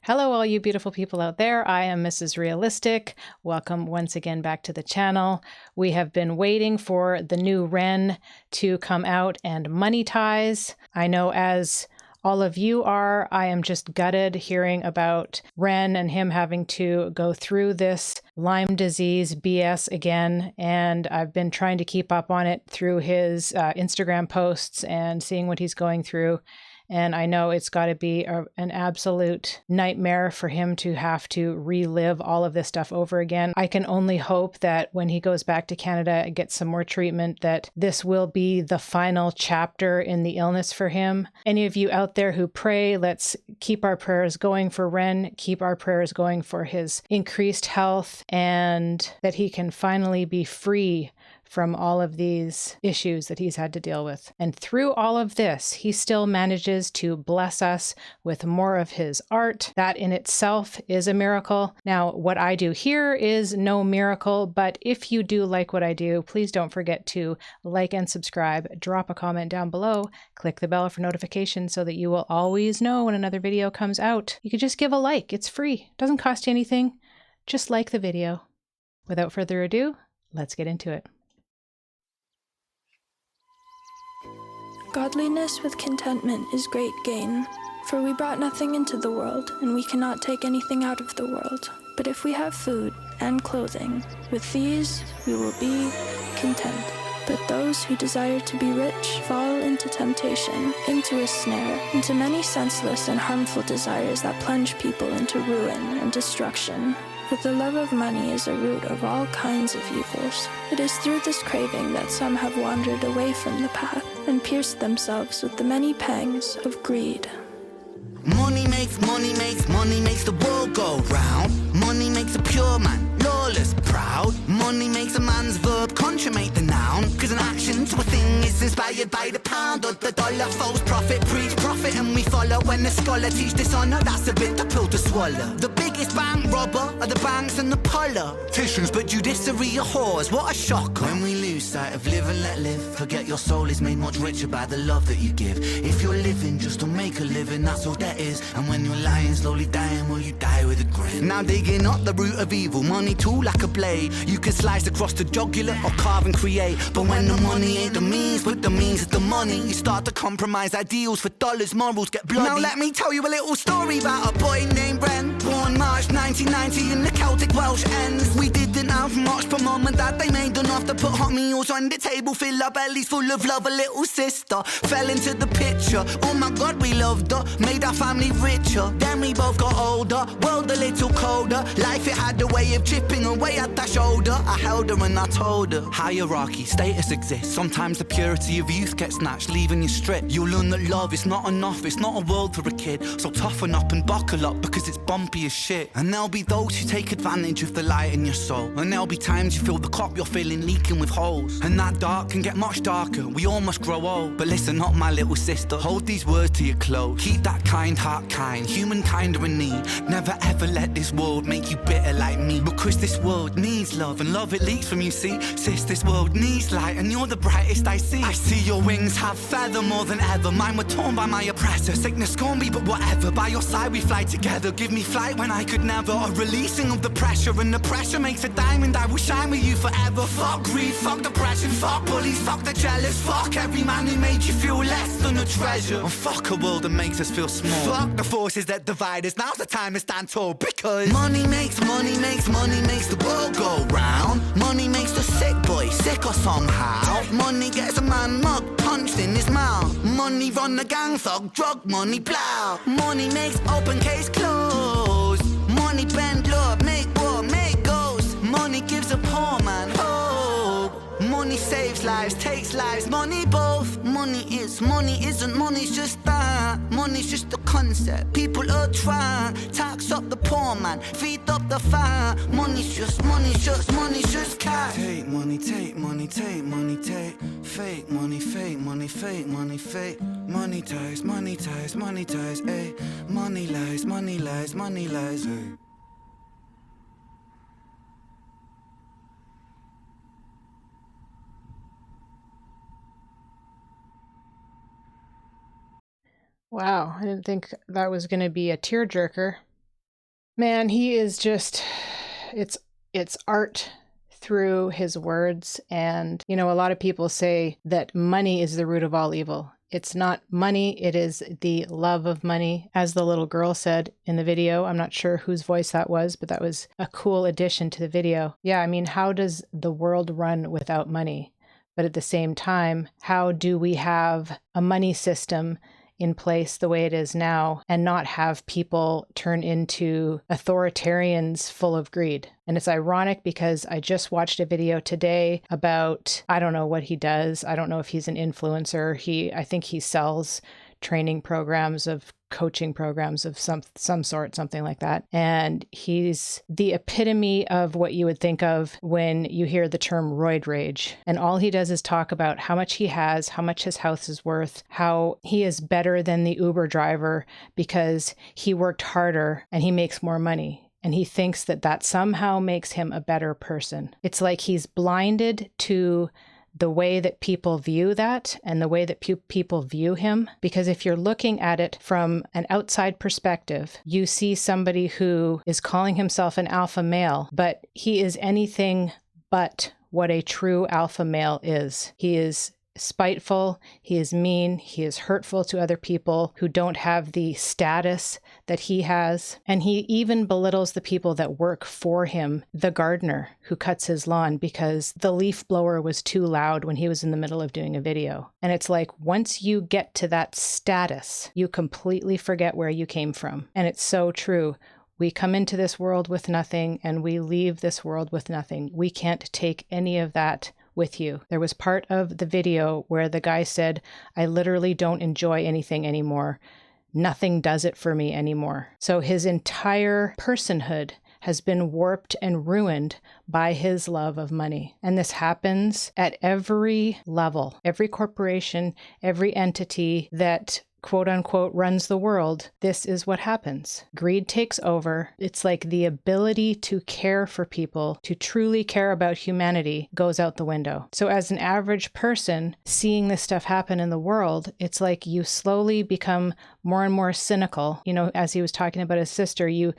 Hello, all you beautiful people out there. I am Mrs. Realistic. Welcome once again back to the channel. We have been waiting for the new Ren to come out and monetize. I know as all of you are, I am just gutted hearing about Ren and him having to go through this Lyme disease BS again. And I've been trying to keep up on it through his Instagram posts and seeing what he's going through. And I know it's got to be an absolute nightmare for him to have to relive all of this stuff over again. I can only hope that when he goes back to Canada and gets some more treatment, that this will be the final chapter in the illness for him. Any of you out there who pray, let's keep our prayers going for Ren, keep our prayers going for his increased health, and that he can finally be free from all of these issues that he's had to deal with. And through all of this, he still manages to bless us with more of his art. That in itself is a miracle. Now, what I do here is no miracle, but if you do like what I do, please don't forget to like and subscribe, drop a comment down below, click the bell for notifications so that you will always know when another video comes out. You could just give a like, it's free, doesn't cost you anything. Just like the video. Without further ado, let's get into it. Godliness with contentment is great gain. For we brought nothing into the world, and we cannot take anything out of the world. But if we have food and clothing, with these we will be content. But those who desire to be rich fall into temptation, into a snare, into many senseless and harmful desires that plunge people into ruin and destruction. For the love of money is a root of all kinds of evils. It is through this craving that some have wandered away from the path and pierced themselves with the many pangs of greed. Money makes the world go round. Money makes a pure man lawless, proud. Money makes a man's verb consummate the noun. Cause an action to a thing is inspired by the pound or the dollar. False prophet, preach profit and we follow. When the scholar teach dishonor, that's a bitter pill to swallow. The biggest bank robber are the banks and the politicians, but judiciary are whores, what a shock. When we lose sight of live and let live, forget your soul is made much richer by the love that you give. If you're living just to make a living, that's all that is. And when you're lying, slowly dying, well you die with a grin. Now digging up the root of evil, money too like a blade. You can slice across the jugular or carve and create. But when the money ain't the means, but the means is the money, you start to compromise ideals for dollars, morals get bloody. Now let me tell you a little story about a boy named Ren. Born March 1990 in the Celtic Welsh ends. We didn't have much, but mum and dad, they made enough to put hot meals on the table, fill our bellies full of love. A little sister fell into the picture. Oh my God, we loved her, made our family richer. Then we both got older, world a little colder. Life it had a way of chipping away at that shoulder. I held her and I told her. Hierarchy, status exists. Sometimes the purity of youth gets snatched, leaving you stripped. You'll learn that love is not enough, it's not a world for a kid. So toughen up and buckle up because it's bumpy as shit. And there'll be those who take advantage of the light in your soul. And there'll be times you feel the cup you're filling leaking with holes. And that dark can get much darker, we all must grow old. But listen up my little sister, hold these words to your close. Keep that kind heart kind, humankind are in need. Never ever let this world make you bitter like me. Because this world needs love and love it leaks from you, see. Sis, this world needs light and you're the brightest I see. I see your wings have feather more than ever. Mine were torn by my oppressor. Sickness scorn me, but whatever. By your side we fly together. Give me flight when I could never. A releasing of the pressure, and the pressure makes a diamond. I will shine with you forever. Fuck greed, fuck depression, fuck bullies, fuck the jealous. Fuck every man who made you feel less than a treasure. And fuck a world that makes us feel small. Fuck the forces that divide us. Now's the time to stand tall. Because money makes the world go round. Money makes the sick boy sicker somehow. Money gets a man mug punched in his mouth. Money run the gang thug, drug money plow. Money makes open case close. Money bend law, make war, make goals. Money gives a poor man hope. Money saves lives, takes lives, money both. Money isn't, money's just that. Money's just a concept, people are trying. Tax up the poor man, feed up the fire. Money's just cash. Take money, take money, take money, take. Fake money, fake money, fake money, fake. Money ties, money ties, money ties, ayy. Money lies, money lies, money lies, ayy. Wow, I didn't think that was going to be a tearjerker. Man, he is just, it's art through his words. And, you know, a lot of people say that money is the root of all evil. It's not money, it is the love of money. As the little girl said in the video, I'm not sure whose voice that was, but that was a cool addition to the video. Yeah, I mean, how does the world run without money? But at the same time, how do we have a money system in place the way it is now and not have people turn into authoritarians full of greed? And it's ironic because I just watched a video today about, I don't know what he does. I don't know if he's an influencer. I think he sells training programs of coaching programs of some sort, something like that. And he's the epitome of what you would think of when you hear the term roid rage. And all he does is talk about how much he has, how much his house is worth, how he is better than the Uber driver because he worked harder and he makes more money. And he thinks that that somehow makes him a better person. It's like he's blinded to the way that people view that and the way that people view him. Because if you're looking at it from an outside perspective, you see somebody who is calling himself an alpha male, but he is anything but what a true alpha male is. He is spiteful, he is mean, he is hurtful to other people who don't have the status that he has. And he even belittles the people that work for him, the gardener who cuts his lawn because the leaf blower was too loud when he was in the middle of doing a video. And it's like, once you get to that status, you completely forget where you came from. And it's so true. We come into this world with nothing and we leave this world with nothing. We can't take any of that with you. There was part of the video where the guy said, I literally don't enjoy anything anymore. Nothing does it for me anymore. So his entire personhood has been warped and ruined by his love of money. And this happens at every level, every corporation, every entity that quote unquote runs the world. This is what happens. Greed takes over. It's like the ability to care for people, to truly care about humanity, goes out the window. So as an average person seeing this stuff happen in the world, it's like you slowly become more and more cynical. You know, as he was talking about his sister, you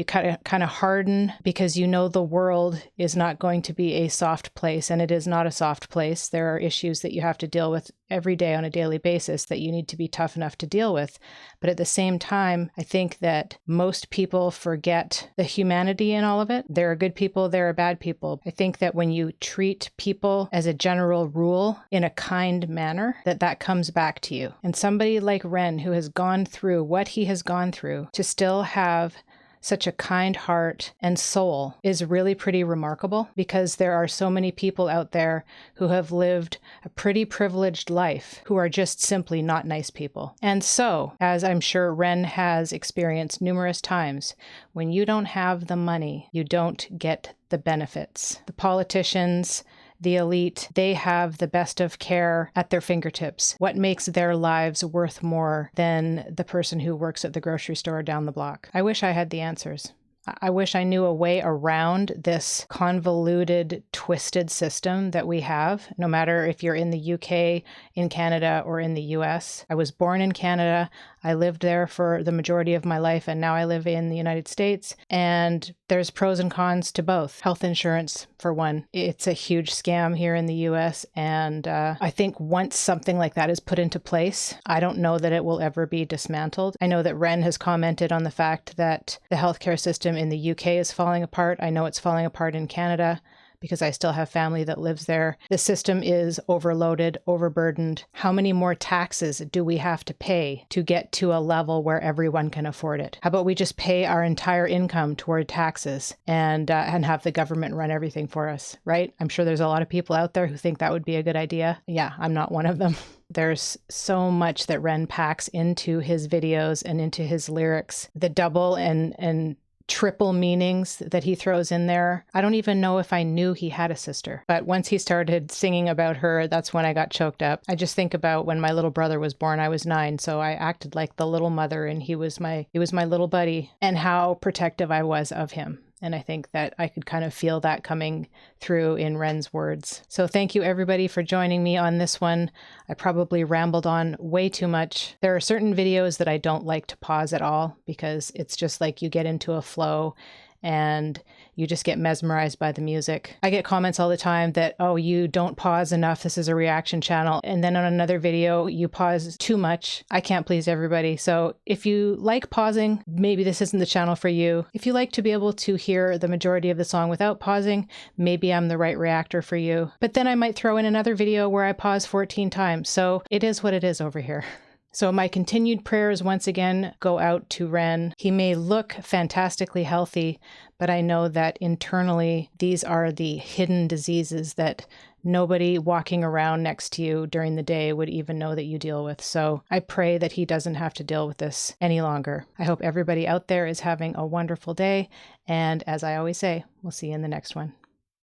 kind of harden because you know the world is not going to be a soft place, and it is not a soft place. There are issues that you have to deal with every day on a daily basis that you need to be tough enough to deal with. But at the same time, I think that most people forget the humanity in all of it. There are good people, there are bad people. I think that when you treat people as a general rule in a kind manner, that comes back to you. And somebody like Ren, who has gone through what he has gone through, to still have such a kind heart and soul is really pretty remarkable, because there are so many people out there who have lived a pretty privileged life who are just simply not nice people. And so, as I'm sure Ren has experienced numerous times, when you don't have the money, you don't get the benefits. The politicians, the elite, they have the best of care at their fingertips. What makes their lives worth more than the person who works at the grocery store down the block? I wish I had the answers. I wish I knew a way around this convoluted, twisted system that we have, no matter if you're in the UK, in Canada, or in the US. I was born in Canada. I lived there for the majority of my life, and now I live in the United States. And there's pros and cons to both. Health insurance, for one. It's a huge scam here in the US. And I think once something like that is put into place, I don't know that it will ever be dismantled. I know that Ren has commented on the fact that the healthcare system in the UK is falling apart. I know it's falling apart in Canada, because I still have family that lives there. The system is overloaded, overburdened. How many more taxes do we have to pay to get to a level where everyone can afford it? How about we just pay our entire income toward taxes and have the government run everything for us, right? I'm sure there's a lot of people out there who think that would be a good idea. Yeah, I'm not one of them. There's so much that Ren packs into his videos and into his lyrics. The double and triple meanings that he throws in there. I don't even know if I knew he had a sister. But once he started singing about her, that's when I got choked up. I just think about when my little brother was born. I was 9, so I acted like the little mother, and he was my little buddy, and how protective I was of him. And I think that I could kind of feel that coming through in Ren's words. So thank you everybody for joining me on this one. I probably rambled on way too much. There are certain videos that I don't like to pause at all because it's just like you get into a flow and you just get mesmerized by the music. I get comments all the time that, oh, you don't pause enough. This is a reaction channel. And then on another video, you pause too much. I can't please everybody. So if you like pausing, maybe this isn't the channel for you. If you like to be able to hear the majority of the song without pausing, maybe I'm the right reactor for you. But then I might throw in another video where I pause 14 times. So it is what it is over here. So my continued prayers once again go out to Ren. He may look fantastically healthy, but I know that internally these are the hidden diseases that nobody walking around next to you during the day would even know that you deal with. So I pray that he doesn't have to deal with this any longer. I hope everybody out there is having a wonderful day. And as I always say, we'll see you in the next one.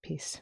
Peace.